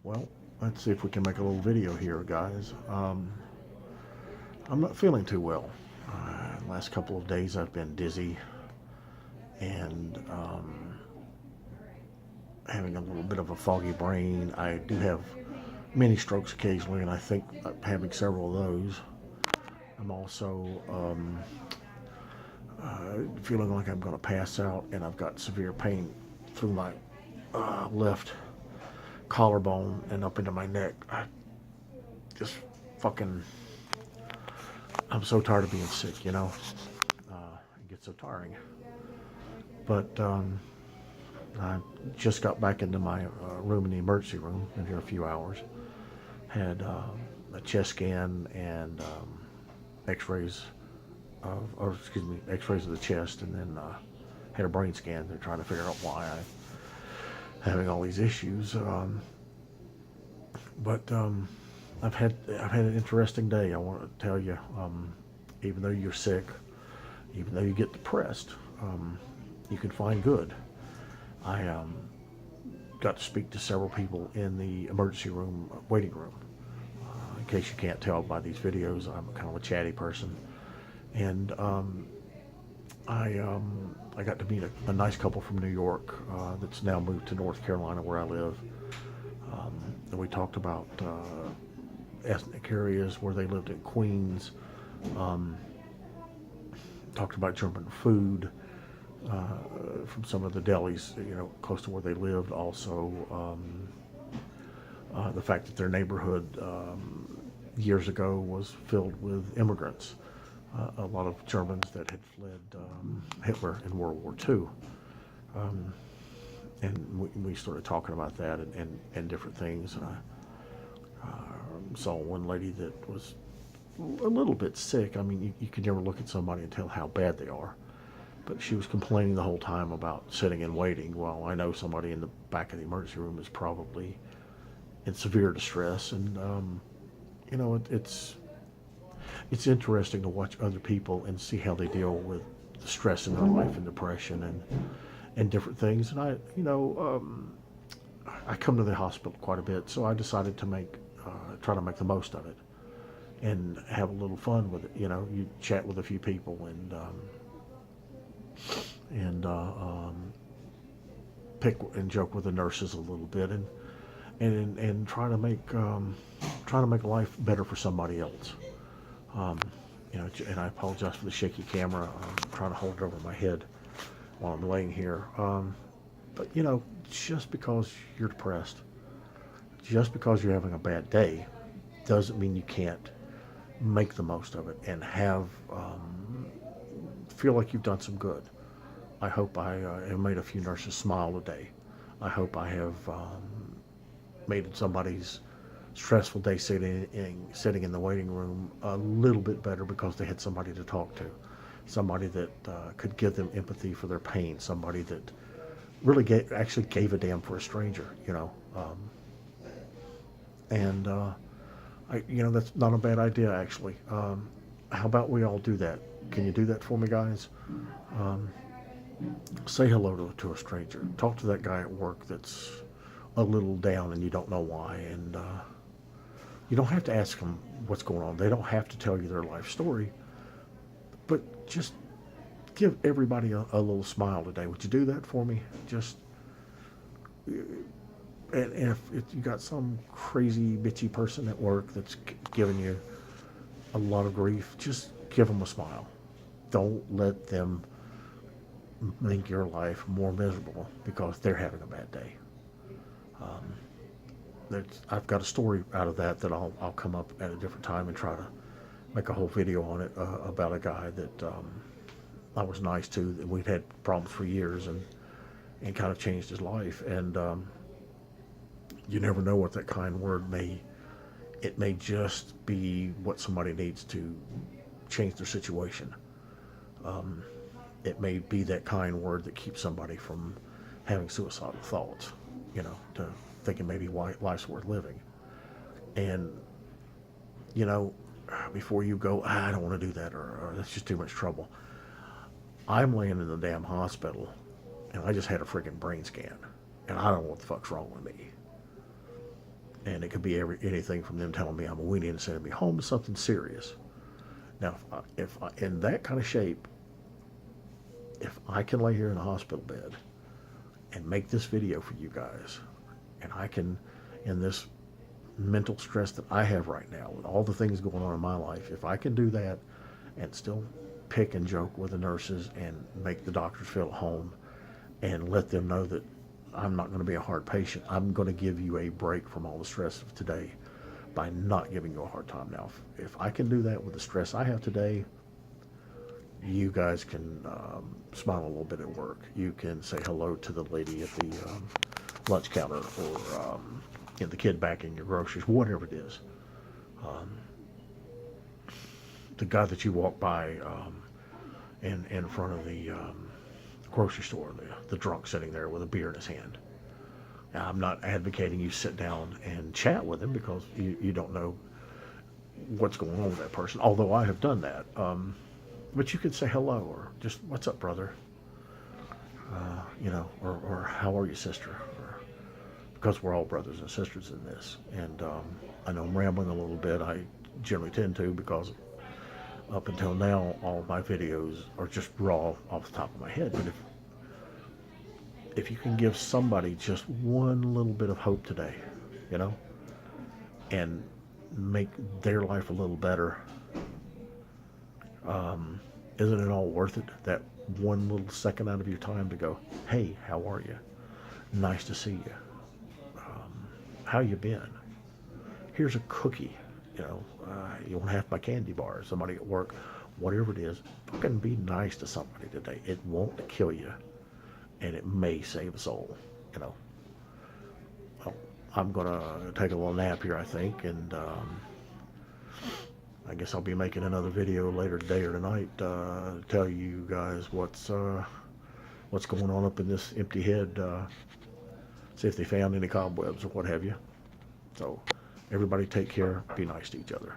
Well, let's see if we can make a little video here, guys. I'm not feeling too well. Last couple of days I've been dizzy and having a little bit of a foggy brain. I do have mini strokes occasionally, and I think I'm having several of those. I'm also feeling like I'm going to pass out, and I've got severe pain through my left collarbone and up into my neck. I just fucking, I'm so tired of being sick, you know? It gets so tiring. But I just got back into my room in the emergency room in here a few hours. Had a chest scan and x-rays x-rays of the chest, and then had a brain scan. They're trying to figure out why I'm having all these issues. But I've had an interesting day. I want to tell you. Even though you're sick, even though you get depressed, you can find good. I got to speak to several people in the emergency room waiting room. In case you can't tell by these videos, I'm kind of a chatty person, and I got to meet a nice couple from New York that's now moved to North Carolina where I live. And we talked about ethnic areas where they lived in Queens. Talked about German food from some of the delis, close to where they lived. Also, the fact that their neighborhood years ago was filled with immigrants, a lot of Germans that had fled Hitler in World War II. And we started talking about that and different things. And I saw one lady that was a little bit sick. I mean, you can never look at somebody and tell how bad they are. But she was complaining the whole time about sitting and waiting. Well, I know somebody in the back of the emergency room is probably in severe distress. And, it's interesting to watch other people and see how they deal with the stress in their life and depression and different things. And I come to the hospital quite a bit, so I decided to try to make the most of it and have a little fun with it. You chat with a few people and pick and joke with the nurses a little bit and try to make life better for somebody else. And I apologize for the shaky camera. I'm trying to hold it over my head while I'm laying here. But just because you're depressed, just because you're having a bad day, doesn't mean you can't make the most of it and feel like you've done some good. I hope I have made a few nurses smile today. I hope I have made somebody's stressful day sitting in the waiting room a little bit better because they had somebody to talk to, somebody that could give them empathy for their pain, somebody that really actually gave a damn for a stranger, and that's not a bad idea actually. How about we all do that? Can you do that for me, guys? Say hello to a stranger. Talk to that guy at work that's a little down and you don't know why, and you don't have to ask them what's going on. They don't have to tell you their life story, but just give everybody a little smile today. Would you do that for me? Just, and if you got some crazy bitchy person at work that's giving you a lot of grief, just give them a smile. Don't let them make your life more miserable because they're having a bad day. I've got a story out of that I'll come up at a different time and try to make a whole video on it about a guy that I was nice to, that we'd had problems for years and kind of changed his life. And you never know what that kind word may just be what somebody needs to change their situation. It may be that kind word that keeps somebody from having suicidal thoughts, to thinking maybe life's worth living. And, before you go, I don't want to do that, or that's just too much trouble. I'm laying in the damn hospital, and I just had a freaking brain scan, and I don't know what the fuck's wrong with me. And it could be anything from them telling me I'm a weenie and sending me home to something serious. Now, if I, in that kind of shape, if I can lay here in a hospital bed and make this video for you guys, and I can, in this mental stress that I have right now, with all the things going on in my life, if I can do that and still pick and joke with the nurses and make the doctors feel at home and let them know that I'm not going to be a hard patient, I'm going to give you a break from all the stress of today by not giving you a hard time. Now, if I can do that with the stress I have today, you guys can smile a little bit at work. You can say hello to the lady at the lunch counter, or the kid bagging your groceries, whatever it is. The guy that you walk by in front of the grocery store, the drunk sitting there with a beer in his hand. Now, I'm not advocating you sit down and chat with him, because you don't know what's going on with that person, although I have done that. But you could say hello, or just, what's up, brother? Or how are you, sister? Because we're all brothers and sisters in this. And I know I'm rambling a little bit. I generally tend to, because up until now, all of my videos are just raw off the top of my head. But if you can give somebody just one little bit of hope today, and make their life a little better, isn't it all worth it? That one little second out of your time to go, hey, how are you? Nice to see you. How you been? Here's a cookie. You want half my candy bar. Somebody at work, whatever it is, fucking be nice to somebody today. It won't kill you, and it may save a soul. Well, I'm gonna take a little nap here, I think, and I guess I'll be making another video later today or tonight to tell you guys what's going on up in this empty head. See if they found any cobwebs or what have you. So, everybody take care. Be nice to each other.